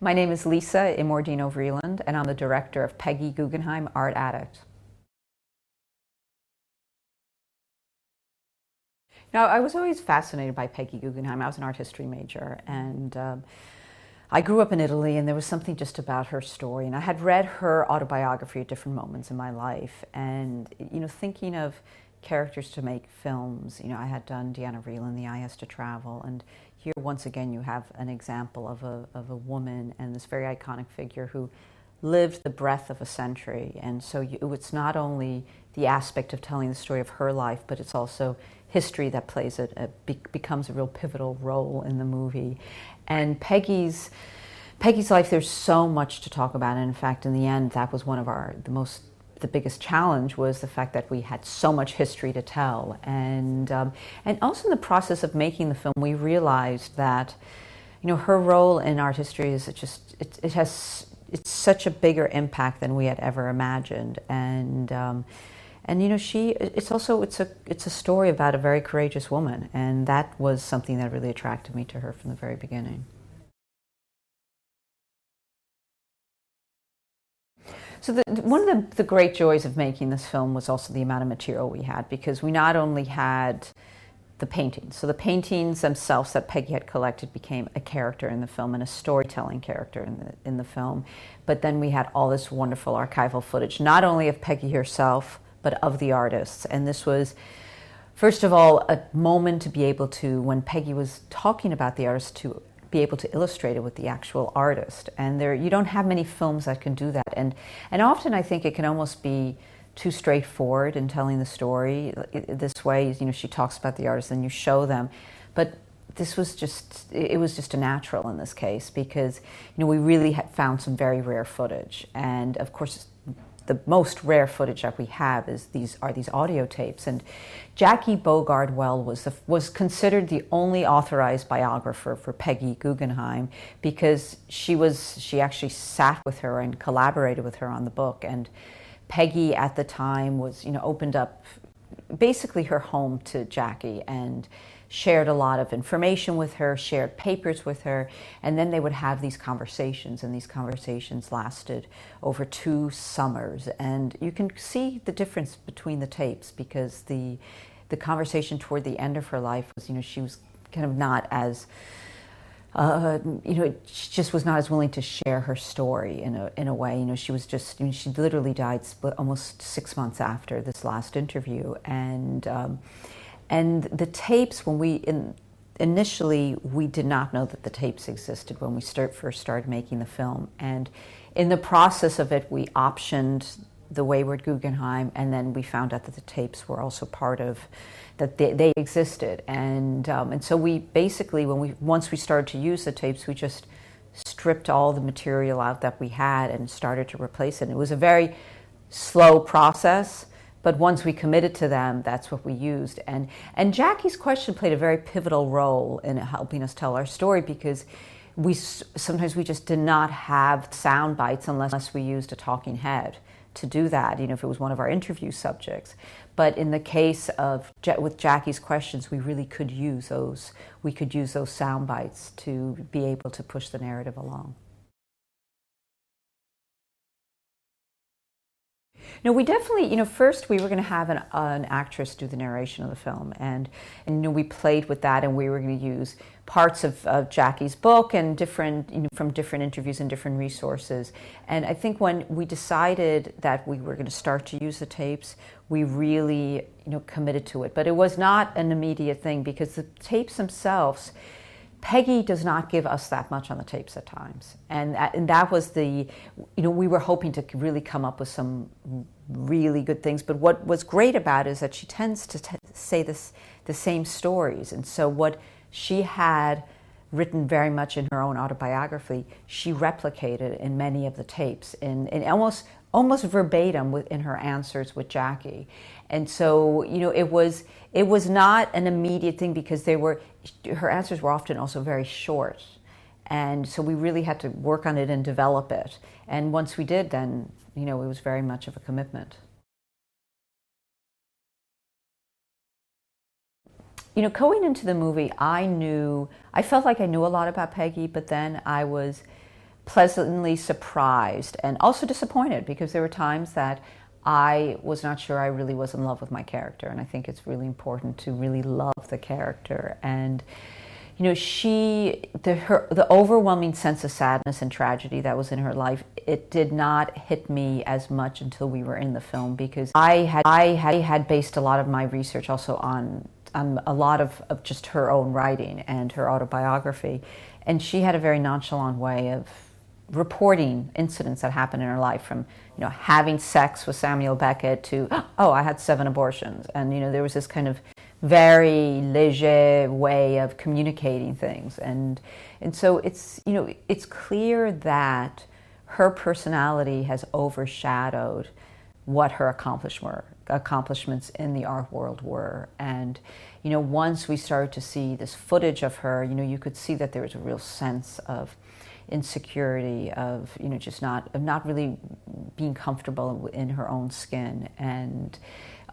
My name is Lisa Immordino Vreeland, and I'm the director of Peggy Guggenheim Art Addict. Now, I was always fascinated by Peggy Guggenheim. I was an art history major, and I grew up in Italy, and there was something just about her story. And I had read her autobiography at different moments in my life, and thinking of characters to make films. I had done Deanna Vreeland, The Eye Has to Travel, and here once again you have an example of a woman and this very iconic figure who lived the breadth of a century. And so it's not only the aspect of telling the story of her life, but it's also history that becomes a real pivotal role in the movie. And Peggy's life, there's so much to talk about. And in fact, in the end, that was one of the biggest challenge was the fact that we had so much history to tell. And also in the process of making the film, we realized that, her role in art history is it's such a bigger impact than we had ever imagined. And it's a story about a very courageous woman. And that was something that really attracted me to her from the very beginning. So one of the great joys of making this film was also the amount of material we had, because we not only had the paintings. So the paintings themselves that Peggy had collected became a character in the film and a storytelling character in the film. But then we had all this wonderful archival footage, not only of Peggy herself, but of the artists. And this was, first of all, a moment to be able to, when Peggy was talking about the artists, to be able to illustrate it with the actual artist. And you don't have many films that can do that. And often I think it can almost be too straightforward in telling the story this way. She talks about the artist and you show them. But it was just a natural in this case, because we really had found some very rare footage. And of course, the most rare footage that we have is these audio tapes. And Jackie Bogard-Well was considered the only authorized biographer for Peggy Guggenheim, because she actually sat with her and collaborated with her on the book. And Peggy at the time was opened up basically her home to Jackie and shared a lot of information with her, shared papers with her, and then they would have these conversations, and these conversations lasted over 2 summers. And you can see the difference between the tapes, because the conversation toward the end of her life was, she was kind of not as, she just was not as willing to share her story in a way. She was just, she literally died almost 6 months after this last interview. And the tapes, initially, we did not know that the tapes existed when we first started making the film. And in the process of it, we optioned the Wayward Guggenheim, and then we found out that the tapes were also part of, that they existed. And so we basically, once we started to use the tapes, we just stripped all the material out that we had and started to replace it. And it was a very slow process. But once we committed to them, that's what we used. And Jackie's question played a very pivotal role in helping us tell our story, because sometimes we just did not have sound bites unless we used a talking head to do that, if it was one of our interview subjects. But in the case with Jackie's questions, we really could use those. We could use those sound bites to be able to push the narrative along. No, we definitely, first we were going to have an actress do the narration of the film, and we played with that, and we were going to use parts of Jackie's book and from different interviews and different resources. And I think when we decided that we were going to start to use the tapes, we really, committed to it. But it was not an immediate thing, because the tapes themselves, Peggy does not give us that much on the tapes at times. And that was we were hoping to really come up with some really good things. But what was great about it is that she tends to say the same stories. And so what she had written very much in her own autobiography, she replicated in many of the tapes, in almost verbatim in her answers with Jackie. And so, it was not an immediate thing, because her answers were often also very short. And so we really had to work on it and develop it. And once we did, then, it was very much of a commitment. Going into the movie, I felt like I knew a lot about Peggy, but then I was pleasantly surprised and also disappointed, because there were times that I was not sure I really was in love with my character. And I think it's really important to really love the character. And you know, the overwhelming sense of sadness and tragedy that was in her life, it did not hit me as much until we were in the film, because I had based a lot of my research also on a lot of just her own writing and her autobiography. And she had a very nonchalant way of reporting incidents that happened in her life, from, you know, having sex with Samuel Beckett to, oh, I had 7 abortions. And, you know, there was this kind of very léger way of communicating things. And so it's, you know, it's clear that her personality has overshadowed what her accomplishments in the art world were. And, you know, once we started to see this footage of her, you know, you could see that there was a real sense of insecurity, of, you know, just not really being comfortable in her own skin. And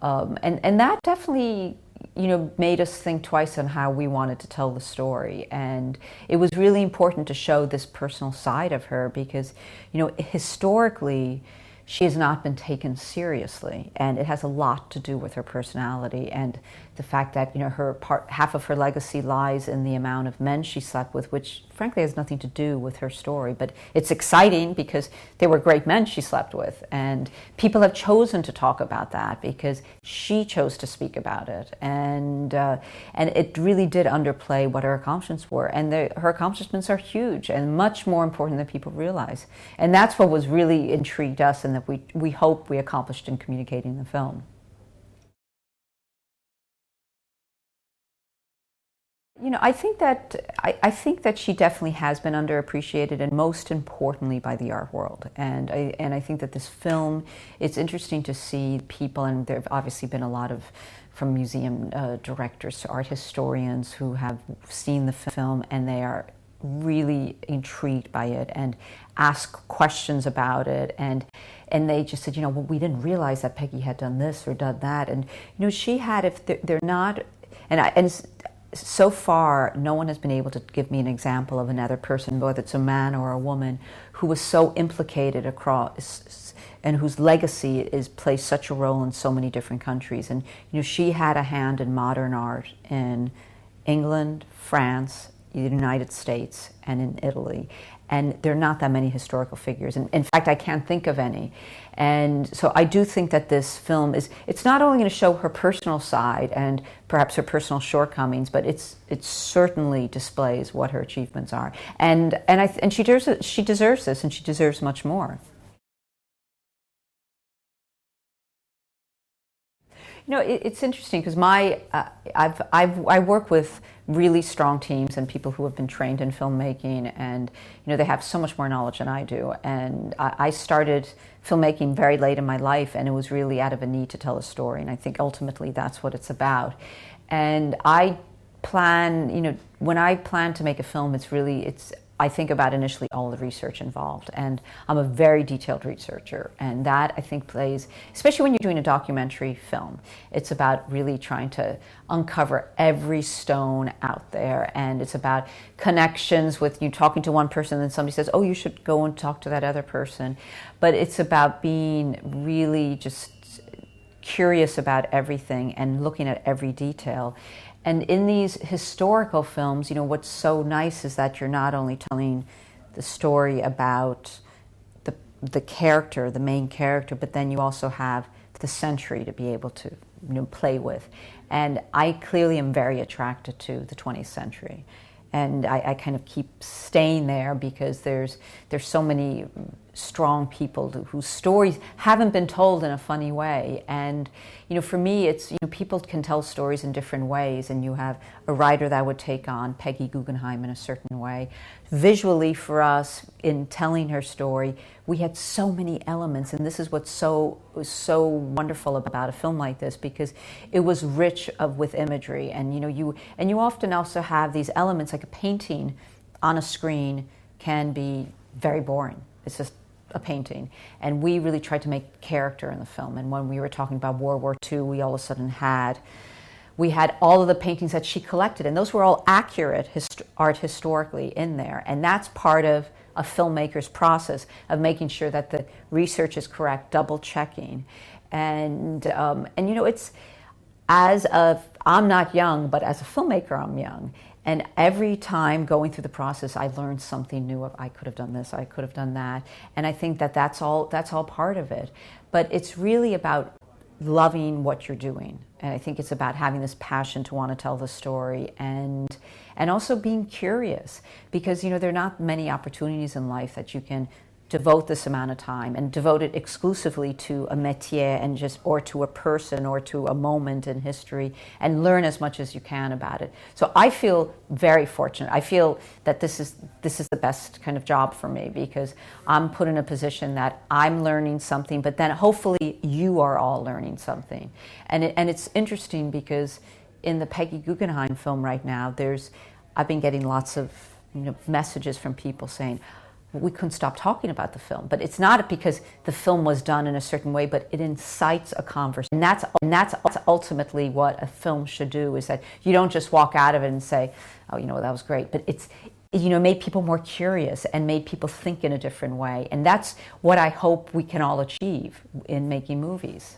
that definitely, you know, made us think twice on how we wanted to tell the story. And it was really important to show this personal side of her, because, you know, historically, she has not been taken seriously, and it has a lot to do with her personality and the fact that, you know, half of her legacy lies in the amount of men she slept with, which frankly has nothing to do with her story. But it's exciting because they were great men she slept with, and people have chosen to talk about that because she chose to speak about it, and it really did underplay what her accomplishments were, and her accomplishments are huge and much more important than people realize, and that's what was really intrigued us, and that we hope we accomplished in communicating the film. You know, I think that she definitely has been underappreciated, and most importantly by the art world. And I think that this film, it's interesting to see people, and there have obviously been a lot of, from museum directors to art historians, who have seen the film and they are really intrigued by it and ask questions about it, and they just said, you know, well, we didn't realize that Peggy had done this or done that. And, you know, she had, if they're not, and so far, no one has been able to give me an example of another person, whether it's a man or a woman, who was so implicated across, and whose legacy plays such a role in so many different countries. And, you know, she had a hand in modern art in England, France, the United States, and in Italy. And there are not that many historical figures. And in fact, I can't think of any. And so I do think that this film it's not only going to show her personal side and perhaps her personal shortcomings, but it certainly displays what her achievements are. And she deserves this, and she deserves much more. You know, it's interesting because I work with really strong teams and people who have been trained in filmmaking, and, you know, they have so much more knowledge than I do. And I started filmmaking very late in my life, and it was really out of a need to tell a story. And I think ultimately that's what it's about. And I plan, you know, when I plan to make a film, I think about initially all the research involved, and I'm a very detailed researcher, and that, I think, plays, especially when you're doing a documentary film, it's about really trying to uncover every stone out there, and it's about connections with you talking to one person, and then somebody says, oh, you should go and talk to that other person. But it's about being really just curious about everything and looking at every detail. And in these historical films, you know, what's so nice is that you're not only telling the story about the character, the main character, but then you also have the century to be able to, you know, play with. And I clearly am very attracted to the 20th century. And I kind of keep staying there because there's so many strong people whose stories haven't been told in a funny way. And, you know, for me, it's, you know, people can tell stories in different ways, and you have a writer that would take on Peggy Guggenheim in a certain way. Visually, for us, in telling her story, we had so many elements, and this is what's was so wonderful about a film like this, because it was rich with imagery, and, you know, you often also have these elements, like a painting on a screen can be very boring. It's just a painting. And we really tried to make character in the film. And when we were talking about World War II, we all of a sudden had all of the paintings that she collected, and those were all accurate art historically in there. And that's part of a filmmaker's process of making sure that the research is correct, double checking. And you know, it's, I'm not young, but as a filmmaker, I'm young. And every time going through the process, I learned something new of, I could have done this, I could have done that. And I think that that's all part of it. But it's really about loving what you're doing. And I think it's about having this passion to want to tell the story, and also being curious, because, you know, there are not many opportunities in life that you can devote this amount of time and devote it exclusively to a métier and or to a person or to a moment in history, and learn as much as you can about it. So I feel very fortunate. I feel that this is the best kind of job for me, because I'm put in a position that I'm learning something, but then hopefully you are all learning something. And it's interesting because in the Peggy Guggenheim film right now, I've been getting lots of, you know, messages from people saying, we couldn't stop talking about the film. But it's not because the film was done in a certain way, but it incites a conversation. And that's ultimately what a film should do, is that you don't just walk out of it and say, oh, you know, that was great. But it's, you know, made people more curious and made people think in a different way. And that's what I hope we can all achieve in making movies.